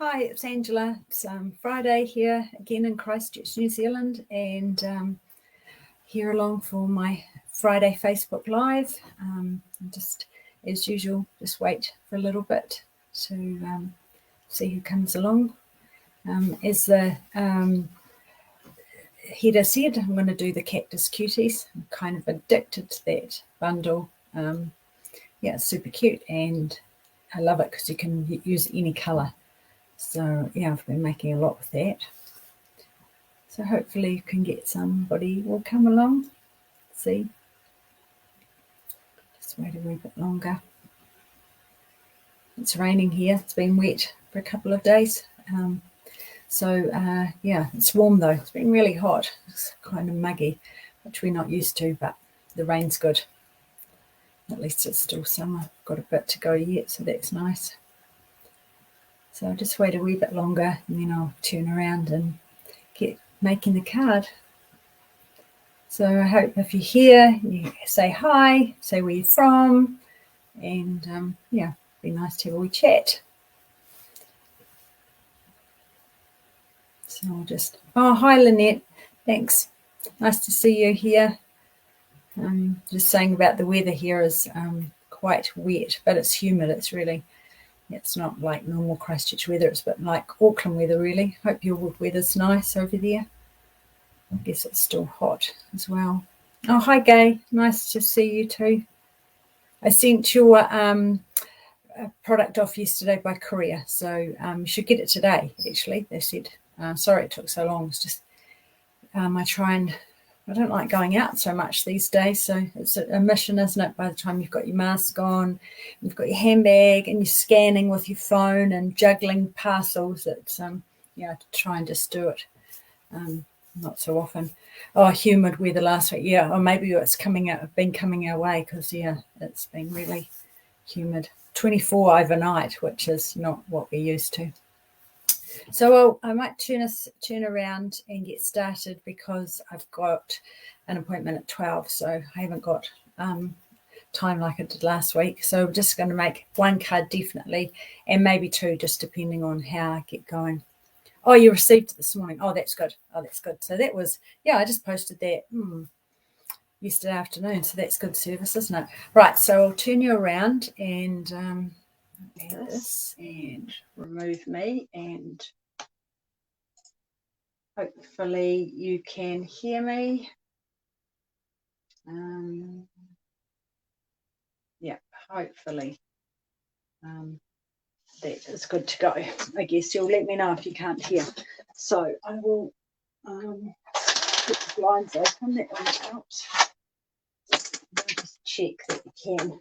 Hi, it's Angela. It's Friday here again in Christchurch, New Zealand, and here along for my Friday Facebook Live. Just as usual, just wait for a little bit to see who comes along. As the header said, I'm going to do the Cactus Cuties. I'm kind of addicted to that bundle. Yeah, it's super cute, and I love it because you can use any colour. So yeah, I've been making a lot with that. So hopefully you can get somebody will come along. See, just wait a wee bit longer. It's raining here. It's been wet for a couple of days. Yeah, it's warm though. It's been really hot. It's kind of muggy, which we're not used to, but the rain's good. At least it's still summer. Got a bit to go yet, so that's nice. So I'll just wait a wee bit longer, and then I'll turn around and get making the card. So I hope if you're here, you say hi, say where you're from, and yeah, be nice to have a wee chat. So I'll just, oh, hi Lynette, thanks. Nice to see you here. Just saying about the weather here is quite wet, but it's humid. It's really, it's not like normal Christchurch weather. It's a bit like Auckland weather, really. Hope your weather's nice over there. I guess it's still hot as well. Oh, hi, Gay. Nice to see you too. I sent your product off yesterday by courier, so you should get it today, actually, they said. Sorry it took so long. It's just I don't like going out so much these days, so it's a mission, isn't it? By the time you've got your mask on, you've got your handbag, and you're scanning with your phone and juggling parcels, it's yeah, to try and just do it. Not so often. Oh, humid weather last week. Yeah, or maybe it's been coming our way because yeah, it's been really humid. 24 overnight, which is not what we're used to. So I might turn around and get started because I've got an appointment at 12, so I haven't got time like I did last week. So I'm just going to make one card definitely, and maybe two, just depending on how I get going. Oh, you received it this morning. Oh, that's good. Oh, that's good. So that was, yeah, I just posted that yesterday afternoon. So that's good service, isn't it? Right, so I'll turn you around and add this and remove me, and hopefully you can hear me. Yeah, hopefully that is good to go. I guess you'll let me know if you can't hear. So I will put the blinds open. That one helps. I'll just check that you can.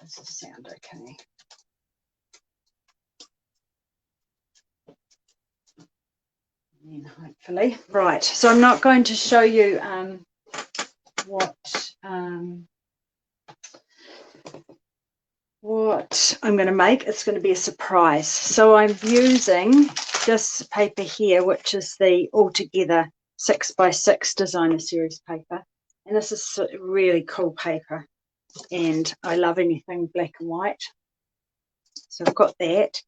Does the sound okay? And hopefully, right. So I'm not going to show you what I'm going to make. It's going to be a surprise. So I'm using this paper here, which is the Altogether 6x6 Designer Series paper. And this is a really cool paper. And I love anything black and white. So I've got that.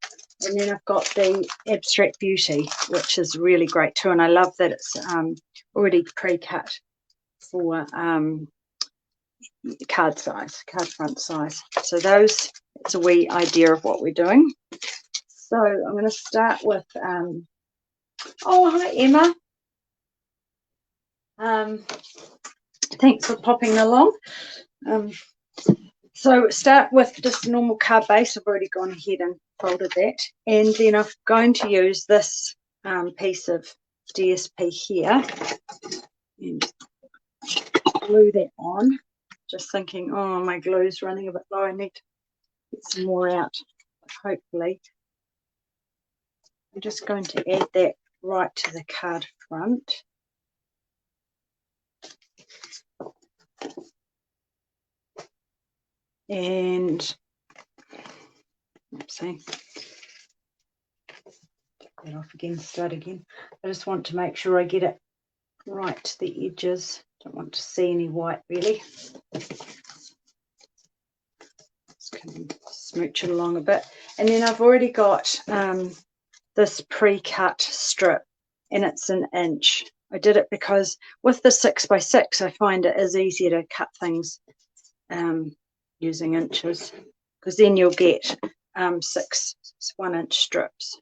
And then I've got the Abstract Beauty, which is really great too. And I love that it's already pre-cut for card front size. So it's a wee idea of what we're doing. So I'm going to start with oh, hi Emma, thanks for popping along. So start with just a normal card base. I've already gone ahead and folded that, and then I'm going to use this piece of DSP here and glue that on. Just thinking, oh, my glue's running a bit low. I need to get some more out. Hopefully, I'm just going to add that right to the card front. And oopsie, take that off again, start again. I just want to make sure I get it right to the edges. Don't want to see any white really. Just coming smooch it along a bit. And then I've already got this pre-cut strip, and it's 1 inch. I did it because with the 6x6 I find it is easier to cut things using inches, because then you'll get 6 1-inch strips.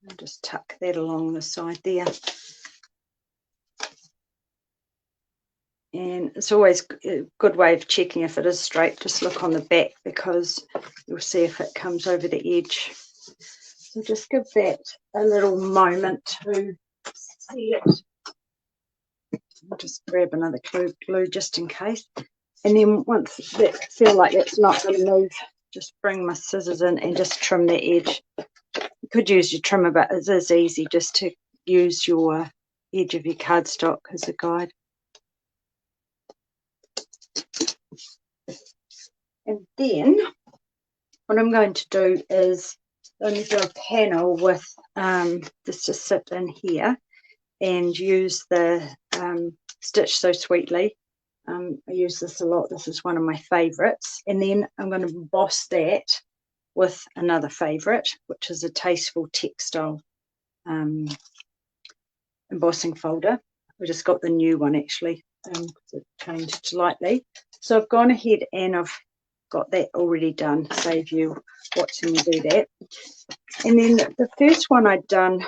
I'll just tuck that along the side there. And it's always a good way of checking if it is straight. Just look on the back, because you'll see if it comes over the edge. So just give that a little moment to see it. I'll just grab another glue just in case. And then once that feel like that's not going to move, just bring my scissors in and just trim the edge. You could use your trimmer, but it is easy just to use your edge of your cardstock as a guide. And then what I'm going to do is I'm going to do a panel with this to sit in here and use the Stitch So Sweetly. I use this a lot. This is one of my favorites. And then I'm going to emboss that with another favorite, which is a Tasteful Textile embossing folder. I just got the new one actually, because it changed slightly. So I've gone ahead and I've got that already done. Save you watching me do that. And then the first one I'd done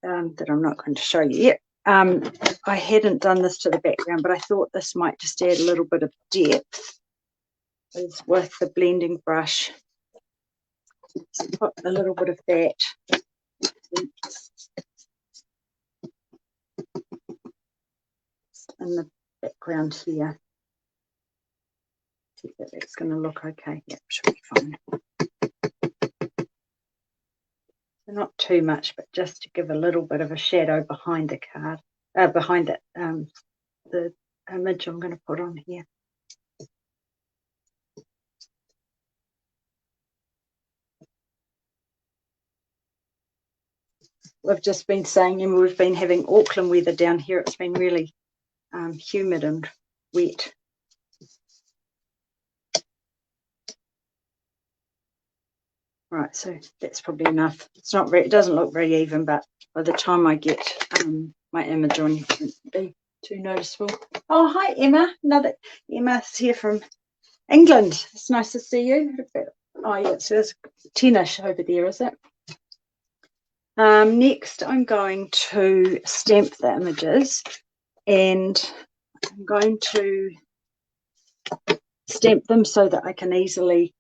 that I'm not going to show you yet, I hadn't done this to the background, but I thought this might just add a little bit of depth, is with the blending brush. So put a little bit of that in the background here. See if that's going to look okay. Yep, should be fine. So not too much, but just to give a little bit of a shadow behind the card, behind it, the image I'm going to put on here. We've just been saying, and we've been having Auckland weather down here. It's been really humid and wet. Right, so that's probably enough. It's not very, it doesn't look very even, but by the time I get my image on, it won't be too noticeable. Oh, hi Emma. Another Emma's here from England. It's nice to see you. Oh yeah, so there's tennis over there, is it? Next, I'm going to stamp the images, and I'm going to stamp them so that I can easily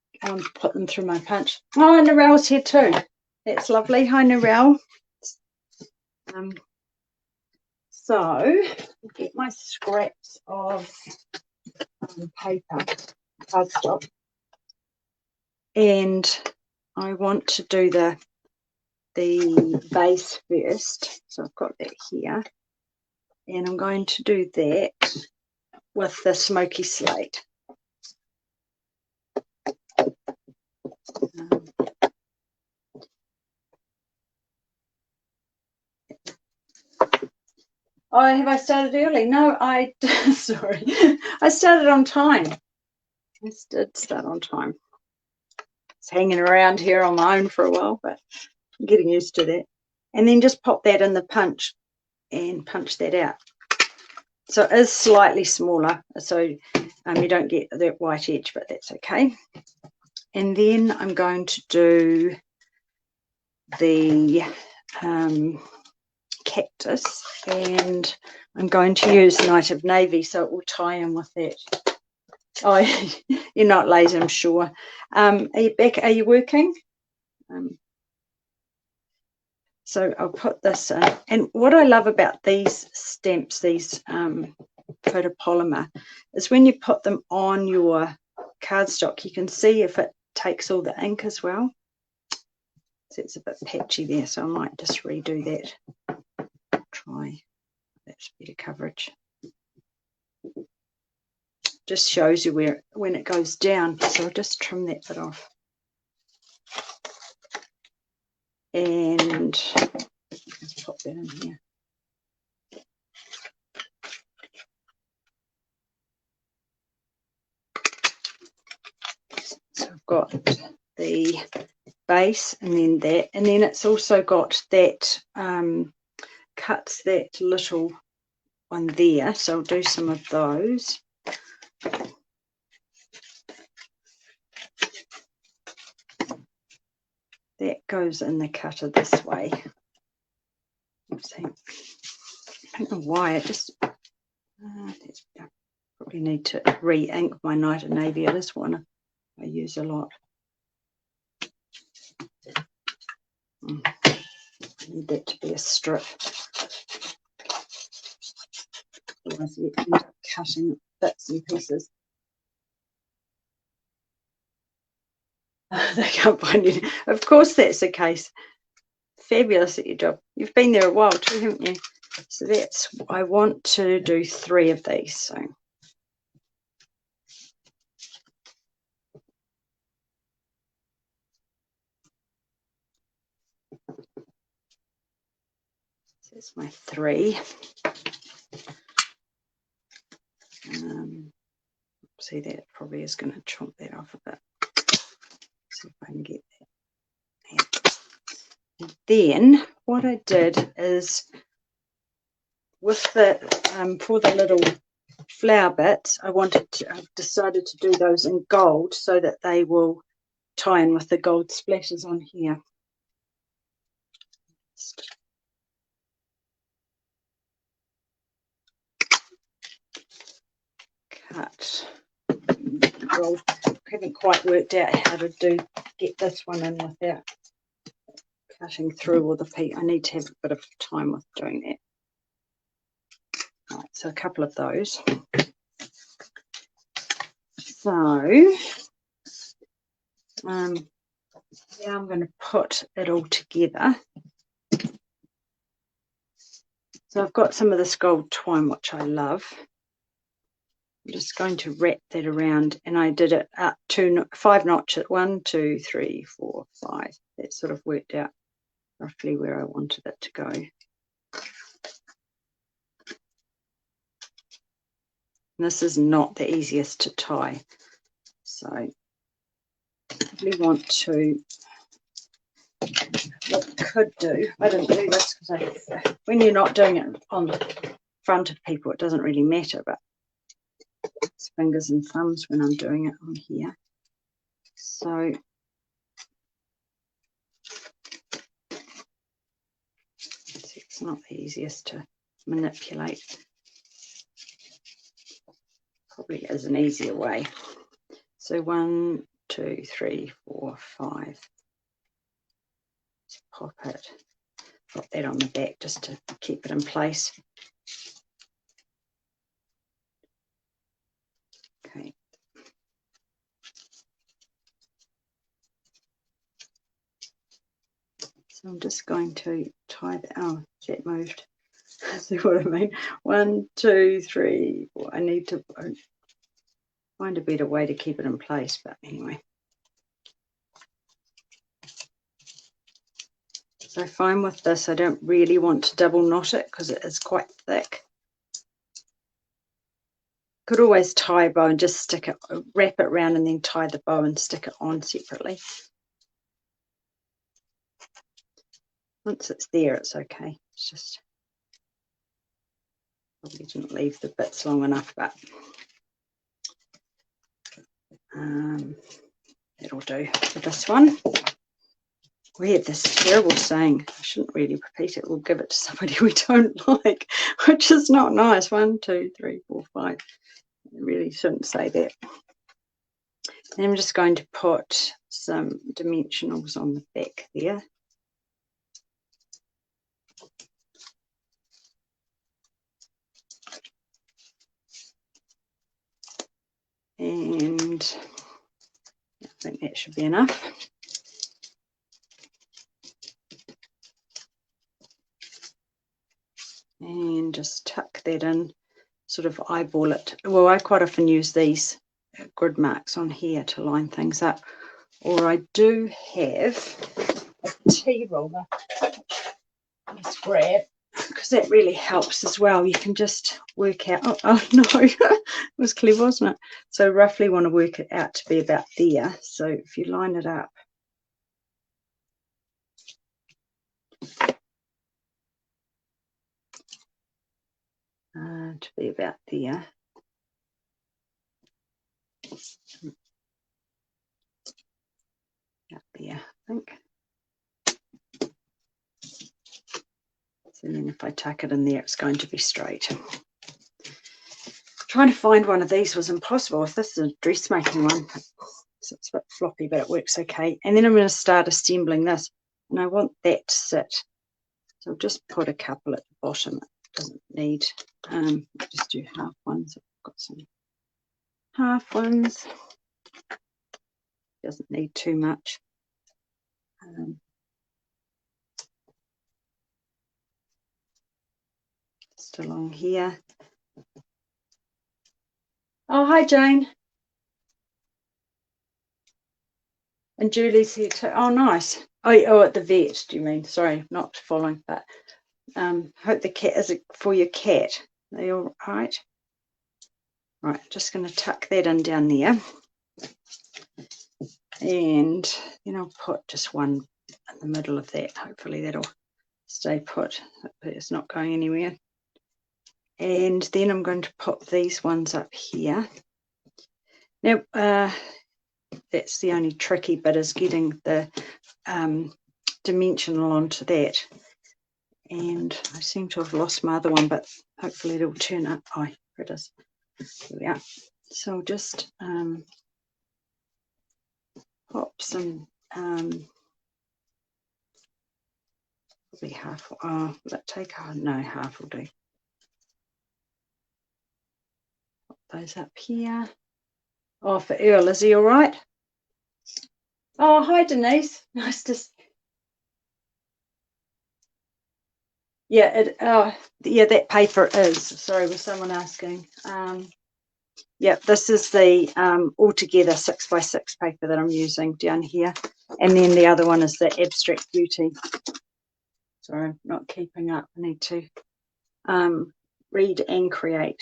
put them through my punch. Oh, Narelle's here too. That's lovely. Hi, Narelle. So, get my scraps of paper, cardstock, and I want to do the base first. So I've got that here, and I'm going to do that with the smoky slate. Oh, have I started early? No, sorry. I started on time. I did start on time. It's hanging around here on my own for a while, but I'm getting used to that. And then just pop that in the punch and punch that out. So it is slightly smaller, so you don't get that white edge, but that's okay. And then I'm going to do the cactus, and I'm going to use Night of Navy, so it will tie in with that. Oh, you're not late, I'm sure. Are you back? Are you working? So I'll put this in. And what I love about these stamps, these photopolymer, is when you put them on your cardstock, you can see if it takes all the ink as well. So it's a bit patchy there, so I might just redo that. Try. That's better coverage. Just shows you where when it goes down. So I'll just trim that bit off. And let's pop that in here. got the base and then that, and then it's also got that cuts that little one there, so I'll do some of those. That goes in the cutter this way. I don't know why it just I probably need to re-ink my Night of Navy. This one I use a lot. I need that to be a strip. Otherwise you end up cutting bits and pieces. They can't find you. Of course that's the case. Fabulous at your job. You've been there a while too, haven't you? So that's, I want to do 3 of these. So that's my 3. See, that probably is going to chomp that off a bit. See if I can get that. And then what I did is with the for the little flower bits, I've decided to do those in gold so that they will tie in with the gold splashes on here. Cut. Well, I haven't quite worked out how to get this one in without cutting through all the peat. I need to have a bit of time with doing that. Right, so a couple of those. So now I'm going to put it all together. So I've got some of this gold twine, which I love. I'm just going to wrap that around, and I did it up 5 notches. 1, 2, 3, 4, 5. That sort of worked out roughly where I wanted it to go. And this is not the easiest to tie, so I really want to. What I could do, I didn't do this because when you're not doing it on the front of people, it doesn't really matter, but it's fingers and thumbs when I'm doing it on here. So it's not the easiest to manipulate. Probably is an easier way. So 1, 2, 3, 4, 5. Let's pop it. Pop that on the back just to keep it in place. Okay. So I'm just going to tie the, oh, that moved. See what I mean? 1, 2, 3, 4. I need to find a better way to keep it in place, but anyway. So I find with this, I don't really want to double knot it because it is quite thick. Could always tie a bow and just stick it, wrap it around and then tie the bow and stick it on separately. Once it's there, it's okay. It's just probably didn't leave the bits long enough, but that'll do for this one. We have this terrible saying, I shouldn't really repeat it, we'll give it to somebody we don't like, which is not nice. 1, 2, 3, 4, 5. I really shouldn't say that. And I'm just going to put some dimensionals on the back there. And I think that should be enough. And just tuck that in, sort of eyeball it. Well, I quite often use these grid marks on here to line things up. Or I do have a tea roller. Let's grab. because that really helps as well. You can just work out, oh no, it was clever, wasn't it? So roughly want to work it out to be about there. So if you line it up, to be about there. About there, I think. So then if I tuck it in there, it's going to be straight. Trying to find one of these was impossible. If this is a dressmaking one, so it's a bit floppy, but it works okay. And then I'm going to start assembling this, and I want that to sit. So I'll just put a couple at the bottom. It doesn't need, just do half ones. I've got some half ones. Doesn't need too much. Just along here. Oh, hi, Jane. And Julie's here too. Oh, nice. Oh, at the vet, do you mean? Sorry, not following that. Hope the cat, is it for your cat? Are they all right? Right, just going to tuck that in down there. And then I'll put just one in the middle of that. Hopefully that'll stay put. It's not going anywhere. And then I'm going to put these ones up here. Now, that's the only tricky bit, is getting the dimensional onto that. And I seem to have lost my other one, but hopefully it'll turn up. Oh, here it is. There we are. So I'll just pop some, probably half. Oh, will that take? Oh, no, half will do. Pop those up here. Oh, for Earl, is he all right? Oh, hi, Denise. Nice to see. Yeah, yeah, that paper is. Sorry, was someone asking? Yeah, this is the altogether 6x6 paper that I'm using down here, and then the other one is the Abstract Beauty. Sorry, I'm not keeping up. I need to read and create.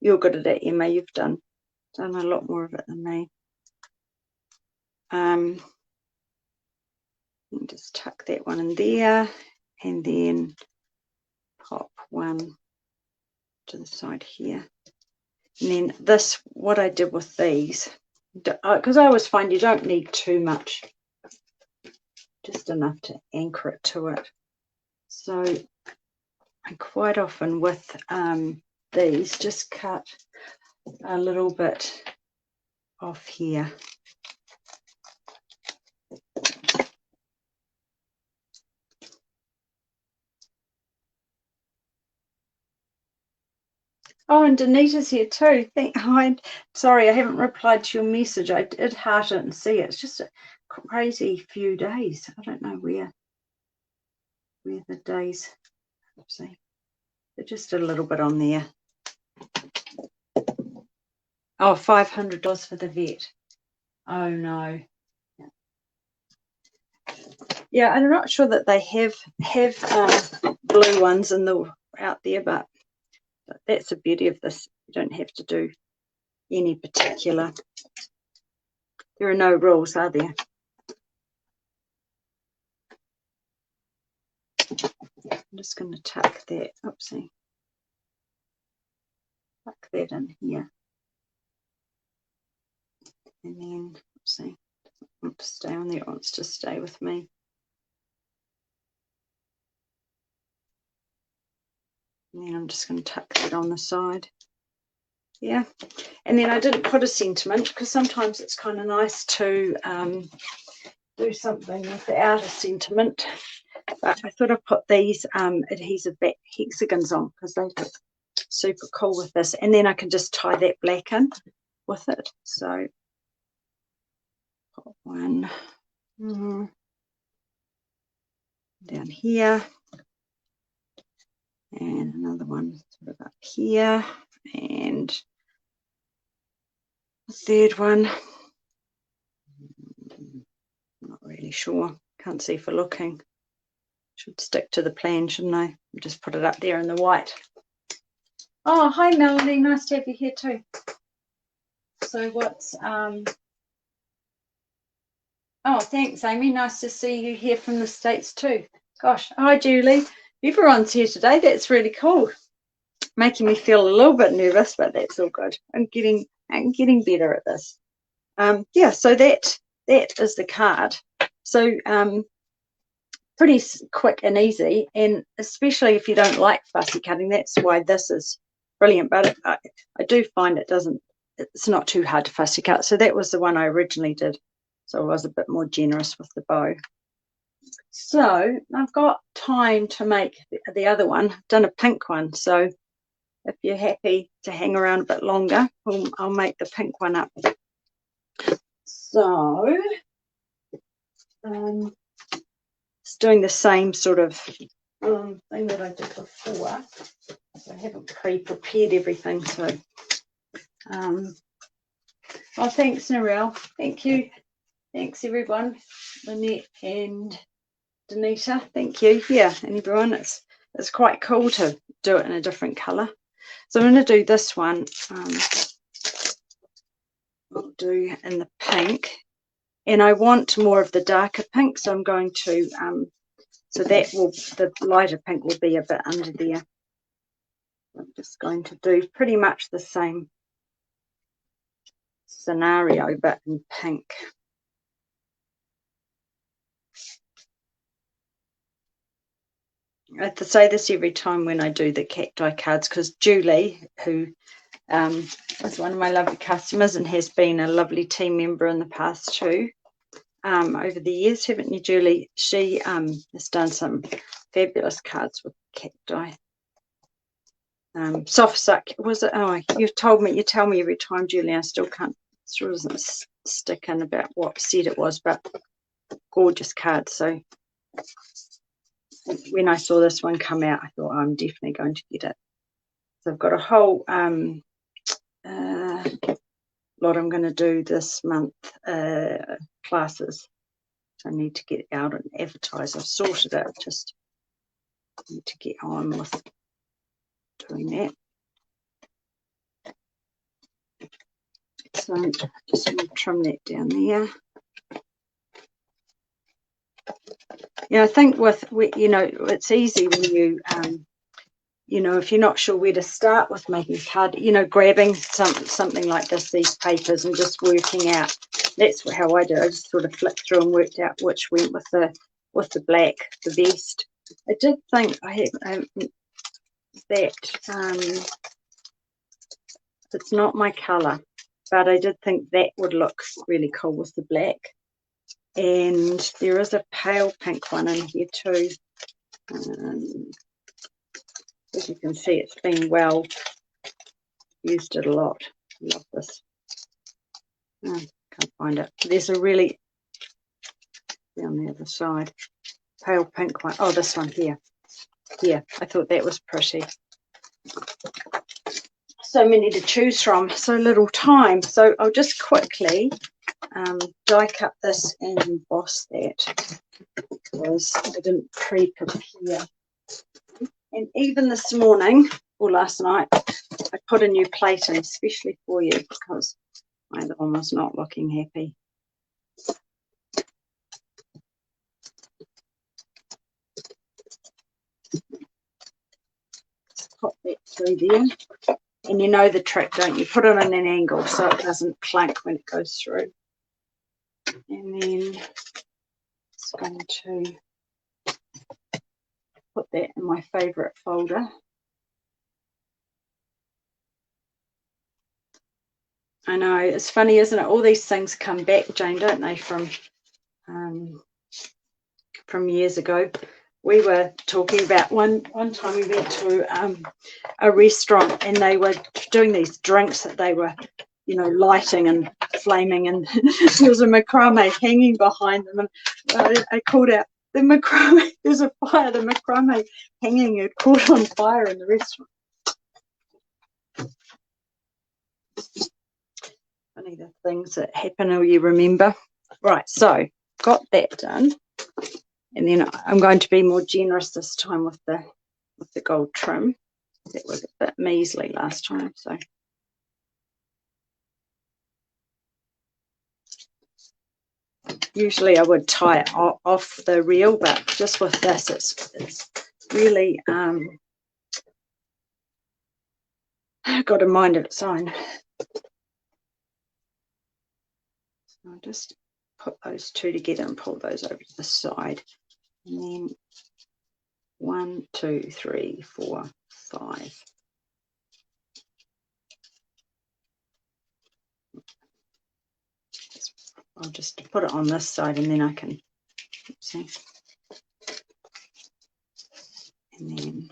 You're good at that, Emma. You've done a lot more of it than me. Just tuck that one in there, and then pop one to the side here. And then this, what I did with these, because I always find you don't need too much, just enough to anchor it to it. So I quite often with these just cut a little bit off here. Oh, and Danita's here too. Sorry, I haven't replied to your message. I did heart it and see it. It's just a crazy few days. I don't know where the days. Oopsie. They're just a little bit on there. Oh, $500 for the vet. Oh no. Yeah, I'm not sure that they have blue ones out there, but that's the beauty of this. You don't have to do any particular. There are no rules, are there? I'm just going to tuck that. Oopsie. Tuck that in here. And then, oopsie, doesn't want to stay on there, it wants to stay with me. And then I'm just going to tuck that on the side. Yeah, and then I didn't put a sentiment because sometimes it's kind of nice to do something without a sentiment. But I thought I'd put these adhesive back hexagons on because they look super cool with this. And then I can just tie that black in with it. So put one down here. And another one sort of up here. And the third one, I'm not really sure. Can't see for looking. Should stick to the plan, shouldn't I? Just put it up there in the white. Oh, hi Melody, nice to have you here too. So what's oh, thanks Amy, nice to see you here from the States too. Gosh, hi Julie, everyone's here today. That's really cool. Making me feel a little bit nervous, but that's all good. I'm getting better at this. Yeah, so that is the card. So pretty quick and easy, and especially if you don't like fussy cutting, that's why this is brilliant. But I do find it's not too hard to fussy cut. So that was the one I originally did, so I was a bit more generous with the bow. So I've got time to make the other one. I've done a pink one, so if you're happy to hang around a bit longer, I'll make the pink one up. So it's doing the same sort of thing that I did before. So I haven't pre-prepared everything. So, oh, thanks, Narelle. Thank you. Thanks, everyone. Lynette and Danita. Thank you. Yeah, and everyone. It's quite cool to do it in a different colour. So I'm going to do this one. I'll do in the pink. And I want more of the darker pink, so I'm going to, so that will, the lighter pink will be a bit under there. I'm just going to do pretty much the same scenario, but in pink. I have to say this every time when I do the cacti cards, because Julie, who was one of my lovely customers and has been a lovely team member in the past too, over the years, haven't you, Julie? She has done some fabulous cards with cacti. Soft suck, was it? Oh, you tell me every time, Julie. I still can't, still doesn't stick in about what set it was, but gorgeous cards. So when I saw this one come out, I thought, oh, I'm definitely going to get it. So I've got a whole lot I'm going to do this month, classes. So I need to get out and advertise. I've sorted it, just need to get on with doing that. So I'm just going to trim that down there. Yeah, I think with, you know, it's easy when you, you know, if you're not sure where to start with making a card, you know, grabbing something like this, these papers, and just working out. That's how I do. I just sort of flipped through and worked out which went with the black the best. I did think I had that it's not my colour, but I did think that would look really cool with the black. And there is a pale pink one in here too. As you can see, it's been well used it a lot. I love this. Oh, can't find it. There's a really, down the other side, pale pink one. Oh, this one here. Yeah, I thought that was pretty. So many to choose from, so little time. So I'll just quickly die cut this and emboss that, because I didn't pre-prepare. And even this morning or last night, I put a new plate in, especially for you, because my other one was not looking happy. Pop that through there. And you know the trick, don't you? Put it on an angle so it doesn't clunk when it goes through. And then it's going to put that in my favourite folder. I know, it's funny, isn't it? All these things come back, Jane, don't they, from years ago. We were talking about one time we went to a restaurant, and they were doing these drinks that they were, you know, lighting and flaming, and there was a macrame hanging behind them, and I called out, the macrame, there's a fire, the macrame hanging, it caught on fire in the restaurant. Funny the things that happen or you remember. Right, so got that done. And then I'm going to be more generous this time with the gold trim. That was a bit measly last time, so. Usually I would tie it off the reel, but just with this, it's really got a mind of its own. So I'll just put those two together and pull those over to the side. And then 1, 2, 3, 4, 5. I'll just put it on this side and then I can see. And then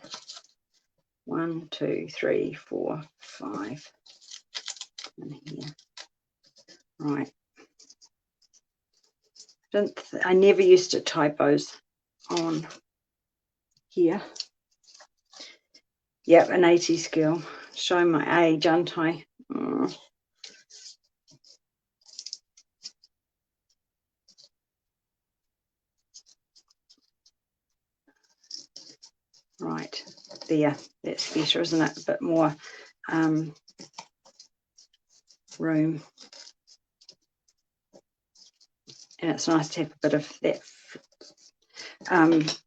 1, 2, 3, 4, 5 in here. Right. I never used to tie bows on here. Yep, an 80s girl. Showing my age, aren't I? Oh. Right, there. That's better, isn't it? A bit more room. And it's nice to have a bit of that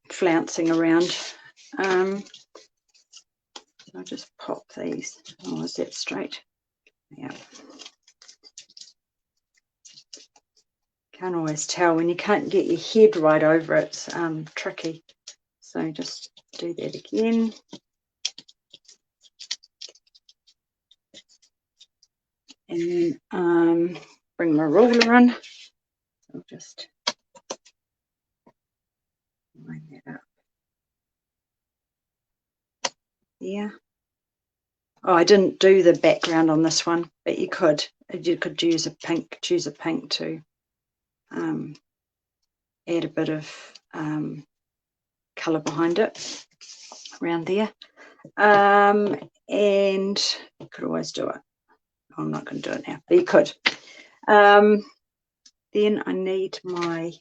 flouncing around. So I'll just pop these. Oh, is that straight? Yeah. Can't always tell when you can't get your head right over it. It's tricky. So just do that again. And then bring my ruler in. I'll just line that up. Yeah. Oh, I didn't do the background on this one, but you could. You could use a pink, choose a pink to add a bit of colour behind it around there. And you could always do it. I'm not going to do it now, but you could. Then I need my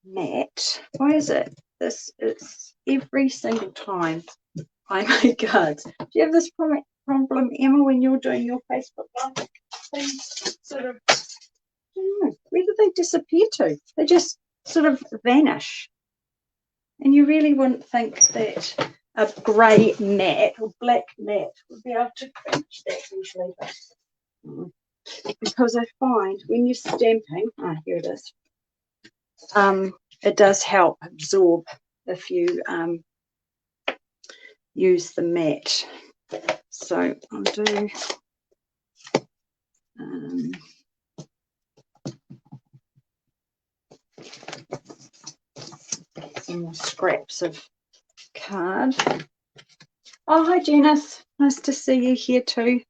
mat. Why is it? This is every single time I make cards. Do you have this problem, Emma, when you're doing your Facebook Live? Things sort of, I don't know, where do they disappear to? They just sort of vanish. And you really wouldn't think that a grey mat or black mat would be able to catch that usually. Because I find when you're stamping, here it is, it does help absorb if you use the mat. So I'll do some more scraps of card. Oh, hi Janice, nice to see you here too.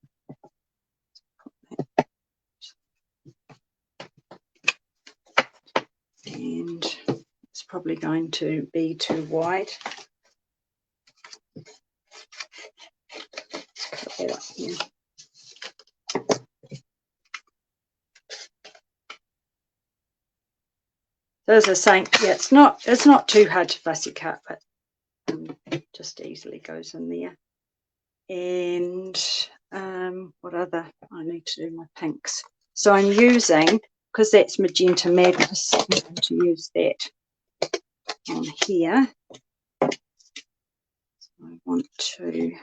And it's probably going to be too wide. Put that up here. So as I was saying, yeah, it's not too hard to fussy cut, but just easily goes in there. And what other? I need to do my pinks. So I'm using, because that's Magenta Madness, I'm going to use that on here. I want to,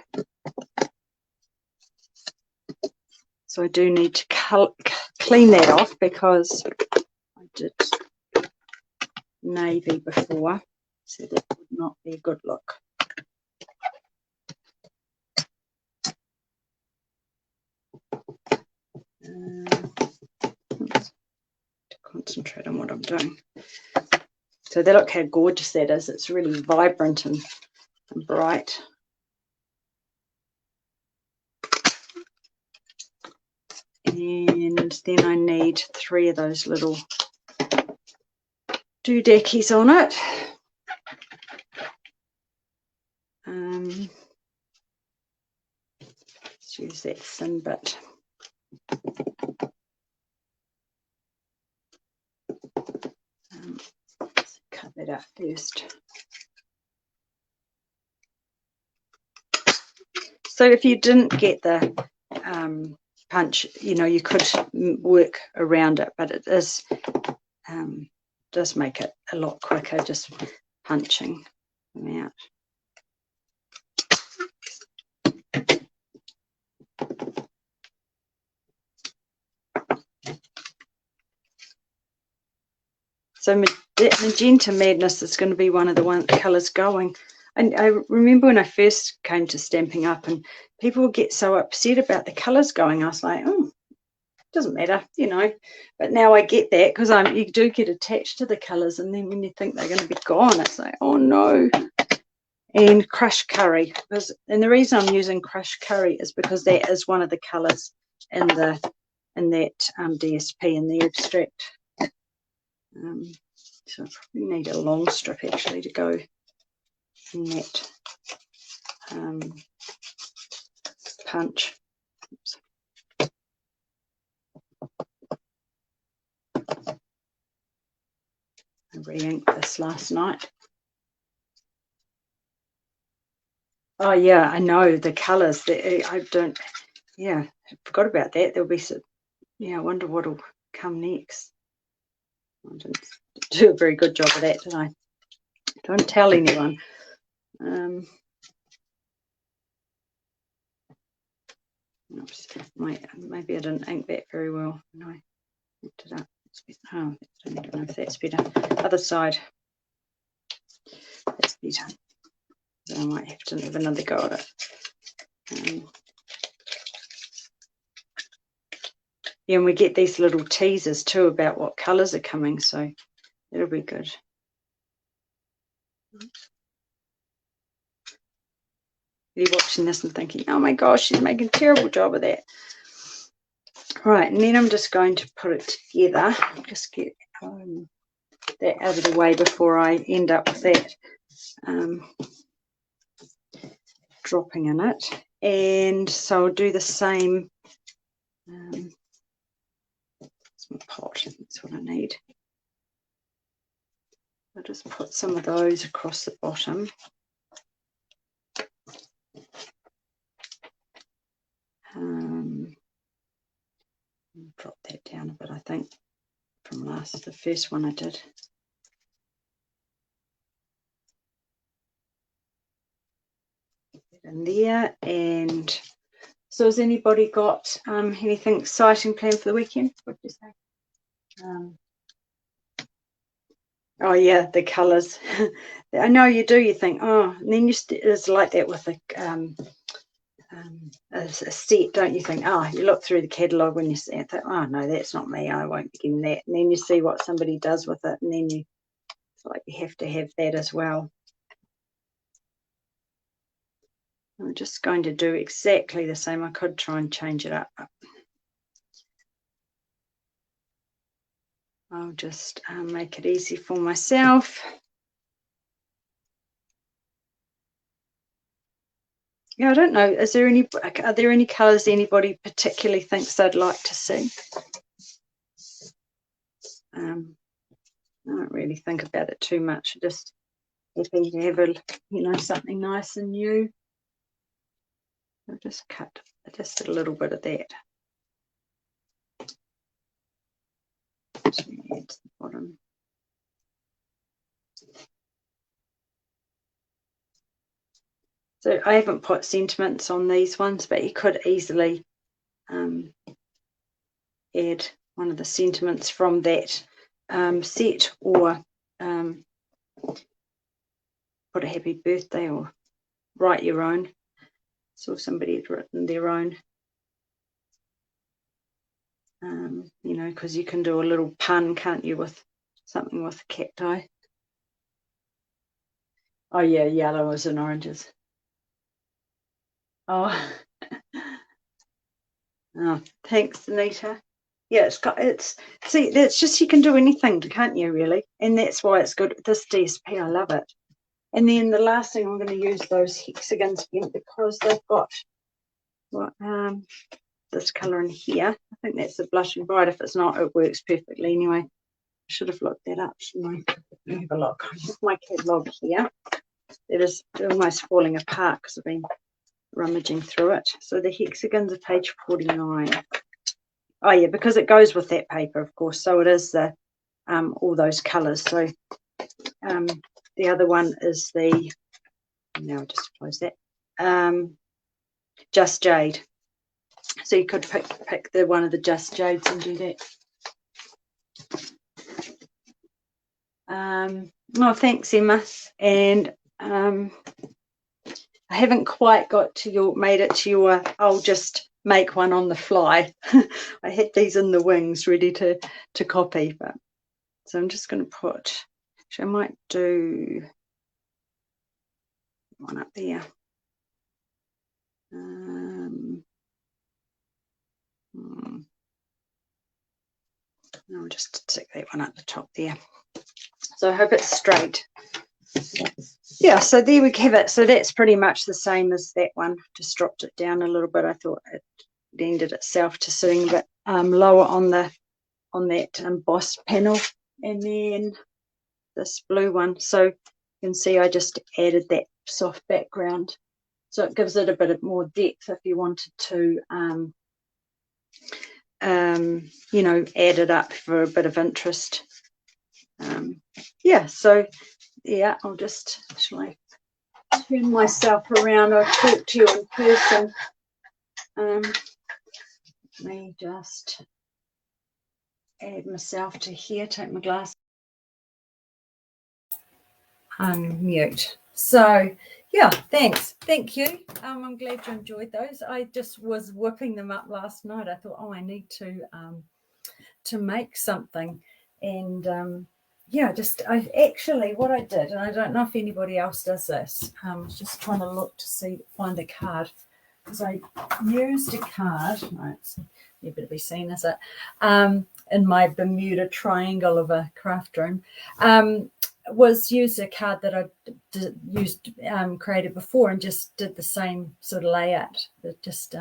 so I do need to clean that off because I did navy before, so that would not be a good look. To concentrate on what I'm doing. So they look how gorgeous that is. It's really vibrant and bright. And then I need 3 of those little doodackies on it. Let's use that thin bit. Let's cut that that out first. So if you didn't get the punch, you know, you could work around it, but it is does make it a lot quicker just punching them out. So Magenta Madness is going to be one of the colours going. And I remember when I first came to Stamping Up and people would get so upset about the colours going. I was like, oh, it doesn't matter, you know. But now I get that because you do get attached to the colours, and then when you think they're going to be gone, it's like, oh no. And crushed curry. And the reason I'm using crushed curry is because that is one of the colours in that DSP, in the abstract. So I probably need a long strip actually to go in that punch. Oops. I re-inked this last night. Oh yeah, I know the colours. I forgot about that. There'll be some. Yeah, I wonder what'll come next. I didn't do a very good job of that, did I? Don't tell anyone. Oops, maybe I didn't ink that very well. No, I inked it up. Oh, I don't know if that's better. Other side. That's better. So I might have to have another go at it. Yeah, and we get these little teasers too about what colours are coming, so it'll be good. You're watching this and thinking, oh my gosh, she's making a terrible job of that. Right, and then I'm just going to put it together. Just get that out of the way before I end up with that dropping in it. And so I'll do the same. It's my pot, that's what I need. I'll just put some of those across the bottom. Drop that down a bit, I think, from the first one I did. In there. And so has anybody got anything exciting planned for the weekend? What did you say? Oh yeah, the colours. I know you do. You think, oh, and then it's like that with a set, don't you? Think, oh, you look through the catalogue when you see it, think, oh no, that's not me. I won't be getting that. And then you see what somebody does with it, and then it's like you have to have that as well. I'm just going to do exactly the same. I could try and change it up. I'll just make it easy for myself. Yeah, I don't know. Are there any colours anybody particularly thinks they'd like to see? I don't really think about it too much. Just happy to have something nice and new. I'll just cut just a little bit of that. Add to the bottom. So I haven't put sentiments on these ones, but you could easily add one of the sentiments from that set, or put a happy birthday, or write your own. So somebody had written their own, because you can do a little pun, can't you, with something with cacti. Oh yeah, yellows and oranges. Oh, oh, thanks, Anita. Yeah, it's just, you can do anything, can't you, really? And that's why it's good. This DSP, I love it. And then the last thing, I'm going to use those hexagons again because they've got this colour in here. I think that's the Blush and Bright. If it's not, it works perfectly anyway. should have looked that up, shouldn't I? Let me have a look. I have my catalogue here. It is almost falling apart because I've been rummaging through it. So the hexagons are page 49. Oh yeah, because it goes with that paper, of course. So it is the all those colours. So the other one is the, now I'll just close that, Just Jade. So you could pick the one of the Just Jades and do that. Oh, thanks, Emma. And I haven't quite got to made it to your, I'll just make one on the fly. I had these in the wings ready to copy, but so I'm just going to put, actually I might do one up there. I'll just stick that one at the top there. So I hope it's straight. Yeah, so there we have it. So that's pretty much the same as that one. Just dropped it down a little bit. I thought it lended itself to sitting a bit lower on that embossed panel. And then this blue one. So you can see I just added that soft background. So it gives it a bit of more depth if you wanted to, you know, add it up for a bit of interest. Yeah, so yeah, I'll just, shall I turn myself around? I'll talk to you in person. Let me just add myself to here, take my glass. Unmute. So yeah, thanks. Thank you. I'm glad you enjoyed those. I just was whipping them up last night. I thought, oh, I need to make something. And yeah, I actually, what I did, and I don't know if anybody else does this, I was just trying to look to find a card, because I used a card, no, it's never to be seen, is it, in my Bermuda Triangle of a craft room, used a card that I created before and just did the same sort of layout, but just,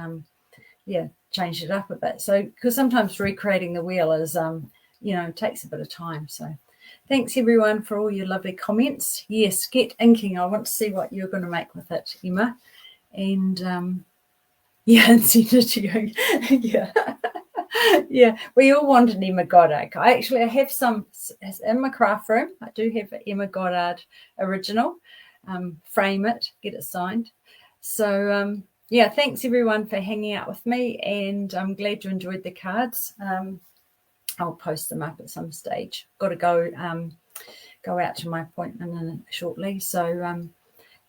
yeah, changed it up a bit. So, because sometimes recreating the wheel is, you know, it takes a bit of time, so. Thanks, everyone, for all your lovely comments. Yes, get inking. I want to see what you're going to make with it, Emma. And, yeah, and send it to you. Yeah. Yeah, we all want an Emma Goddard. I have some in my craft room. I do have an Emma Goddard original. Frame it, get it signed. So, yeah, thanks, everyone, for hanging out with me. And I'm glad you enjoyed the cards. I'll post them up at some stage. Got to go out to my appointment shortly. So,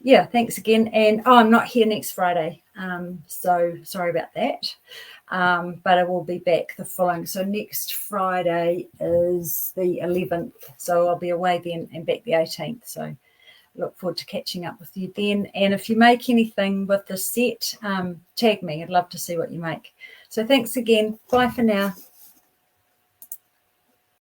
yeah, thanks again. And I'm not here next Friday, so sorry about that. But I will be back the following. So next Friday is the 11th. So I'll be away then and back the 18th. So look forward to catching up with you then. And if you make anything with the set, tag me. I'd love to see what you make. So thanks again. Bye for now.